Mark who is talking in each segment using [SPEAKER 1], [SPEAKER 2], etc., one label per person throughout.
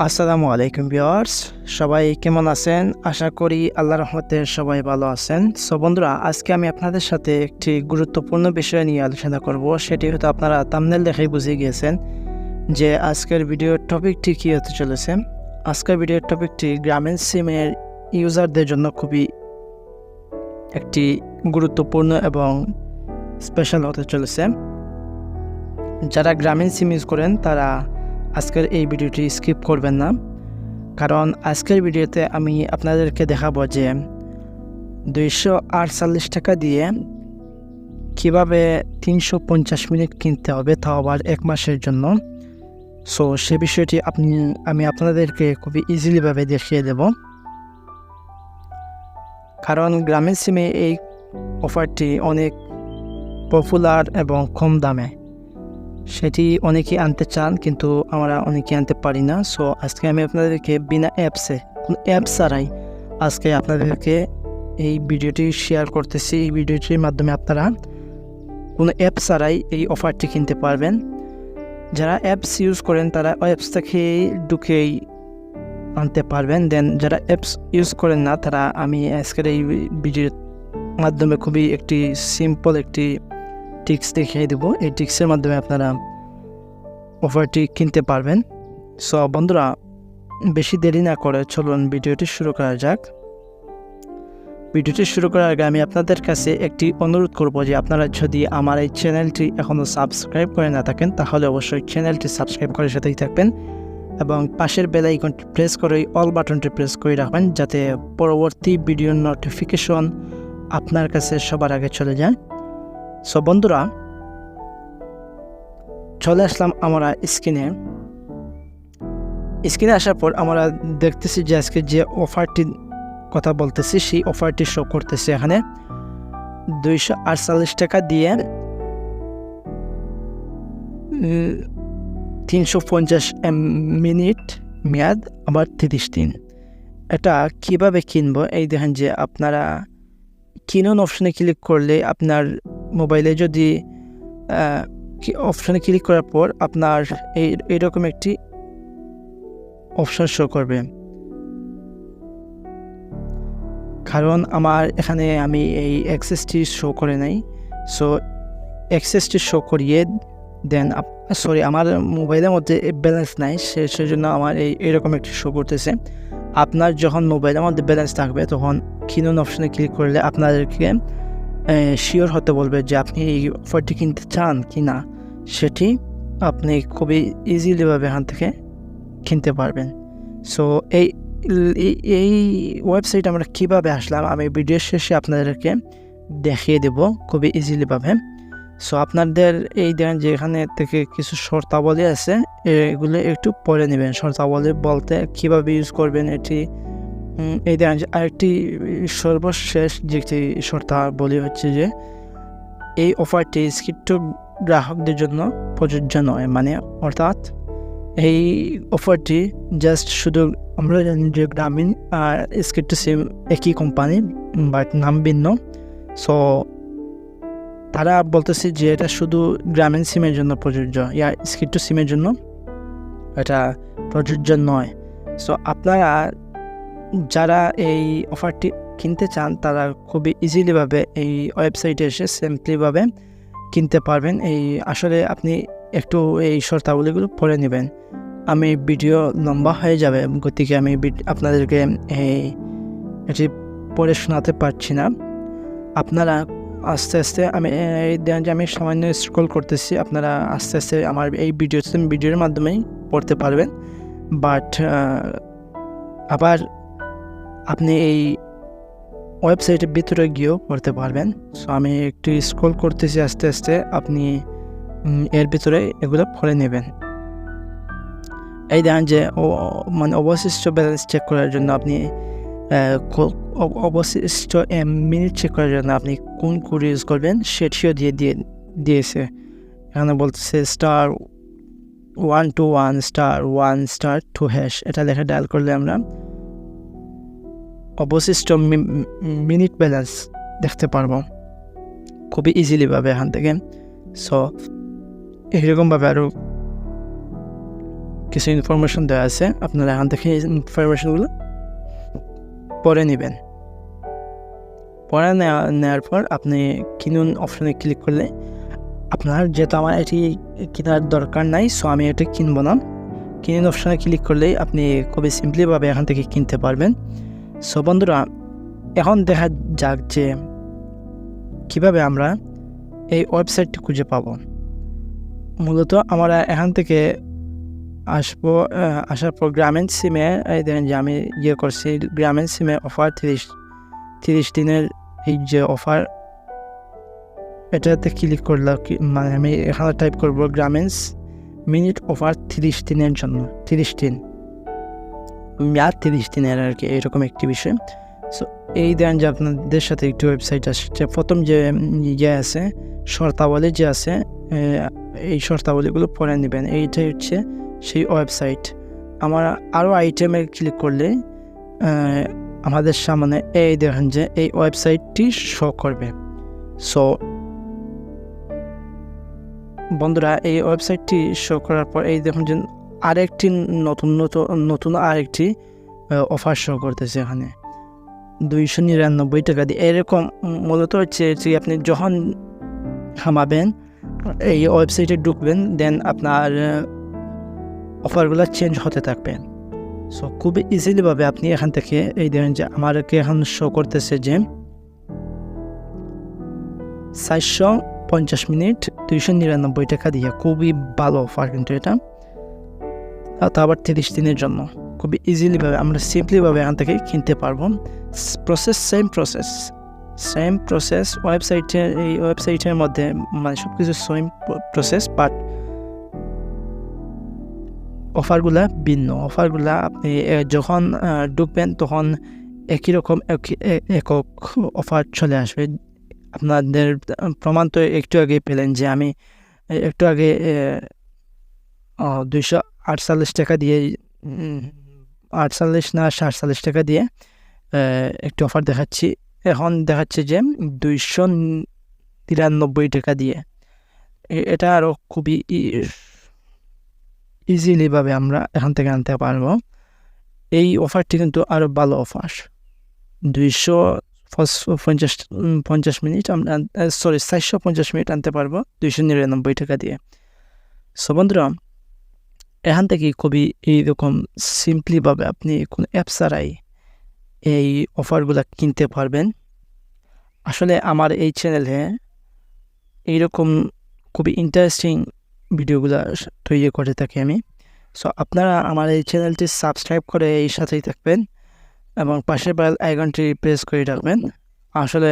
[SPEAKER 1] আসসালামু আলাইকুম ভিউয়ার্স, সবাই কেমন আছেন? আশা করি আল্লাহর রহমতে সবাই ভালো আছেন। সো বন্ধুরা, আজকে আমি আপনাদের সাথে একটি গুরুত্বপূর্ণ বিষয় নিয়ে আলোচনা করব। সেটি হয়তো আপনারা থাম্বনেল দেখেই বুঝে গিয়েছেন যে আজকের ভিডিওর টপিকটি কী হতে চলেছে। আজকের ভিডিওর টপিকটি গ্রামীণ সিমের ইউজারদের জন্য খুবই একটি গুরুত্বপূর্ণ এবং স্পেশাল হতে চলেছে। যারা গ্রামীণ সিম ইউজ করেন তারা আজকের এই ভিডিওটি স্কিপ করবেন না, কারণ আজকের ভিডিওতে আমি আপনাদেরকে দেখাবো যে 248 টাকা দিয়ে কিভাবে 350 মিনিট কিনতে হবে, তাও আবার 1 মাসের জন্য। সো সে বিষয়টি আমি আপনাদেরকে খুবই ইজিলিভাবে দেখিয়ে দেব, কারণ গ্রামীণ সিমে এই অফারটি অনেক পপুলার এবং কম দামে। সেটি অনেকেই আনতে চান, কিন্তু আমরা অনেকেই আনতে পারি না। সো আজকে আমি আপনাদেরকে বিনা কোনো অ্যাপস ছাড়াই আজকে আপনাদেরকে এই ভিডিওটি শেয়ার করতেছি। এই ভিডিওটির মাধ্যমে আপনারা কোনো অ্যাপস ছাড়াই এই অফারটি কিনতে পারবেন। যারা অ্যাপস ইউজ করেন তারা অ্যাপস থেকে ঢুকেই আনতে পারবেন। দেন যারা অ্যাপস ইউজ করেন না, তারা আমি আজকের এই ভিডিওর মাধ্যমে খুবই একটি সিম্পল একটি টিক্স দেখিয়ে দেবো। এই টিক্সের মাধ্যমে আপনারা অফারটি কিনতে পারবেন। সো বন্ধুরা, বেশি দেরি না করে চলুন ভিডিওটি শুরু করা যাক। ভিডিওটি শুরু করার আগে আমি আপনাদের কাছে একটি অনুরোধ করব যে আপনারা যদি আমার এই চ্যানেলটি এখনও সাবস্ক্রাইব করে না থাকেন, তাহলে অবশ্যই চ্যানেলটি সাবস্ক্রাইব করে সাথেই থাকবেন এবং পাশের বেল আইকনটি প্রেস করে অল বাটনটি প্রেস করে রাখবেন, যাতে পরবর্তী ভিডিওর নোটিফিকেশন আপনার কাছে সবার আগে চলে যায়। সো বন্ধুরা, চলে আসলাম আমরা স্ক্রিনে আসার পর আমরা দেখতেছি যে আজকে যে অফারটির কথা বলতেছি সেই অফারটি শো করতেছে এখানে 248 টাকা দিয়ে 350 মিনিট মেয়াদ, আবার 30 দিন। এটা কিভাবে কিনবো? এই দেখেন যে আপনারা কিনুন অপশনে ক্লিক করলে আপনার মোবাইলে যদি অপশনে ক্লিক করার পর আপনার এইরকম একটি অপশন শো করবে। কারণ আমার এখানে আমি এই অ্যাক্সেসটি শো করে নাই, সো অ্যাক্সেসটি শো করিয়ে দেন আমার মোবাইলের মধ্যে ব্যালেন্স নাই, সেজন্য আমার এইরকম একটি শো করতেছে। আপনার যখন মোবাইলের মধ্যে ব্যালেন্স থাকবে তখন কিনুন অপশনে ক্লিক করলে আপনাদেরকে শিওর হতে বলবে যে আপনি এই অফারটি কিনতে চান কি না। সেটি আপনি খুবই ইজিলিভাবে এখান থেকে কিনতে পারবেন। সো এই ওয়েবসাইট আমরা কীভাবে আসলাম আমি ভিডিওর শেষে আপনাদেরকে দেখিয়ে দেব খুবই ইজিলিভাবে। সো আপনাদের এই দেখেন যে এখানে থেকে কিছু শর্তাবলী আছে, এগুলো একটু পড়ে নেবেন। শর্তাবলী বলতে কীভাবে ইউজ করবেন এটি। এই দেখেন যে আরেকটি সর্বশেষ যেটি শর্তাবলী হচ্ছে যে এই অফারটি স্ক্রিপ্ট গ্রাহকদের জন্য প্রযোজ্য নয়। মানে অর্থাৎ এই অফারটি জাস্ট শুধু আমরা জানি যে গ্রামীণ আর স্ক্রিপ্ট সিম একই কোম্পানি, বাট নাম ভিন্ন। সো তারা বলতেছে যে এটা শুধু গ্রামীণ সিমের জন্য প্রযোজ্য, ইয়া স্ক্রিপ্ট সিমের জন্য এটা প্রযোজ্য নয়। সো আপনারা যারা এই অফারটি কিনতে চান তারা খুবই ইজিলিভাবে এই ওয়েবসাইটে এসে সিম্পলিভাবে কিনতে পারবেন। আসলে আপনি একটু এই শর্তাবলীগুলো পড়ে নেবেন। আমি ভিডিও লম্বা হয়ে যাবে, গতিকে আমি আপনাদেরকে এটি পড়ে শোনাতে পারছি না। আপনারা আস্তে আস্তে আমি সামান্য স্ক্রল করতেছি, আপনারা আস্তে আস্তে আমার এই ভিডিওর মাধ্যমেই পড়তে পারবেন। বাট আবার আপনি এই ওয়েবসাইটের ভিতরে গিয়েও পড়তে পারবেন। সো আমি একটু স্ক্রল করতেছি আস্তে আস্তে, আপনি এর ভিতরে এগুলো পড়ে নেবেন। এই দেখেন যে মানে অবশিষ্ট ব্যালেন্স চেক করার জন্য আপনি অবশিষ্ট মিনিট চেক করার জন্য আপনি কোন কোড ইউজ করবেন সেটিও দিয়েছে। এখানে বলতেছে *121*1*2#। এটা লেখা ডায়াল করলে আমরা অবশিষ্ট মিনিট ব্যালেন্স দেখতে পারবো খুবই ইজিলিভাবে এখান থেকে। সো এইরকমভাবে আরও কিছু ইনফরমেশন দেওয়া আছে, আপনারা এখান থেকে এই ইনফরমেশনগুলো পড়ে নেবেন। পড়ে নেওয়ার পর আপনি কিনুন অপশনে ক্লিক করলে আপনার, যেহেতু আমার এটি কেনার দরকার নাই, সো আমি এটা কিনবো না। কিনুন অপশনে ক্লিক করলেই আপনি খুবই সিম্পলিভাবে এখান থেকে কিনতে পারবেন। সো বন্ধুরা, এখন দেখা যাক যে কীভাবে আমরা এই ওয়েবসাইটটি খুঁজে পাবো। মূলত আমরা এখান থেকে আসার পর গ্রামীণ সিমে দেখেন যে আমি করছি গ্রামীণ সিমে অফার 30 দিনের এই যে অফার, এটাতে ক্লিক করলে মানে আমি এখানে টাইপ করবো গ্রামীণ মিনিট অফার 30 দিনের জন্য, 30 দিন মেয়াদ 30 দিনের আর কি, এরকম একটি বিষয়। সো এই দেন যে আপনাদের সাথে একটি ওয়েবসাইট আসছে, প্রথম যে আছে শর্তাবলী যে আছে, এই শর্তাবলীগুলো পড়ে নেবেন। এইটাই হচ্ছে সেই ওয়েবসাইট। আমরা আরও আইটেমে ক্লিক করলে আমাদের সামনে এই দেখেন যে এই ওয়েবসাইটটি শো করবে। সো বন্ধুরা, এই ওয়েবসাইটটি শো করার পর এই দেখুন যে আরেকটি নতুন আরেকটি অফার শো করতেছে এখানে 299 টাকা দিয়ে। এরকম মূলত হচ্ছে যে আপনি যখন থামাবেন, এই ওয়েবসাইটে ঢুকবেন, দেন আপনার অফারগুলো চেঞ্জ হতে থাকবে। সো খুবই ইজিলিভাবে আপনি এখান থেকে এই দেখেন যে আমাকে এখন শো করতেছে যে 450 মিনিট 299 টাকা দিয়ে, খুবই ভালো অফার কিন্তু এটা, তা আবার 30 দিনের জন্য। খুবই ইজিলিভাবে আমরা সিম্পলিভাবে এখান থেকে কিনতে পারবো। সেম প্রসেস এই ওয়েবসাইটের মধ্যে, মানে সব কিছু সেম প্রসেস, বাট অফারগুলা ভিন্ন। অফারগুলা আপনি যখন ঢুকবেন তখন একই রকম একক অফার চলে আসবে। আপনাদের প্রমাণ তো একটু আগে পেলেন যে আমি একটু আগে 248 টাকা দিয়ে, 48 না 47 টাকা দিয়ে একটি অফার দেখাচ্ছি। এখন দেখাচ্ছে যে 293 টাকা দিয়ে। এটা আরও খুবই ইজিলিভাবে আমরা এখান থেকে আনতে পারবো। এই অফারটি কিন্তু আরও ভালো অফার। 450 মিনিট আমরা 450 মিনিট আনতে পারবো 299 টাকা দিয়ে। সো বন্ধুরা, এখান থেকে খুবই এইরকম সিম্পলিভাবে আপনি কোনো অ্যাপ ছাড়াই এই অফারগুলো কিনতে পারবেন। আসলে আমার এই চ্যানেলে এইরকম খুবই ইন্টারেস্টিং ভিডিওগুলো তৈরি করে থাকি আমি। সো আপনারা আমার এই চ্যানেলটি সাবস্ক্রাইব করে এই সাথেই থাকবেন এবং পাশের বেল আইকনটি প্রেস করে রাখবেন। আসলে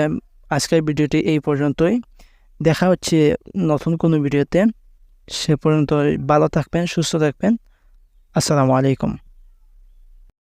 [SPEAKER 1] আজকের ভিডিওটি এই পর্যন্তই। দেখা হচ্ছে নতুন কোনো ভিডিওতে। সে পর্যন্ত ভালো থাকবেন, সুস্থ থাকবেন। আসসালামু আলাইকুম।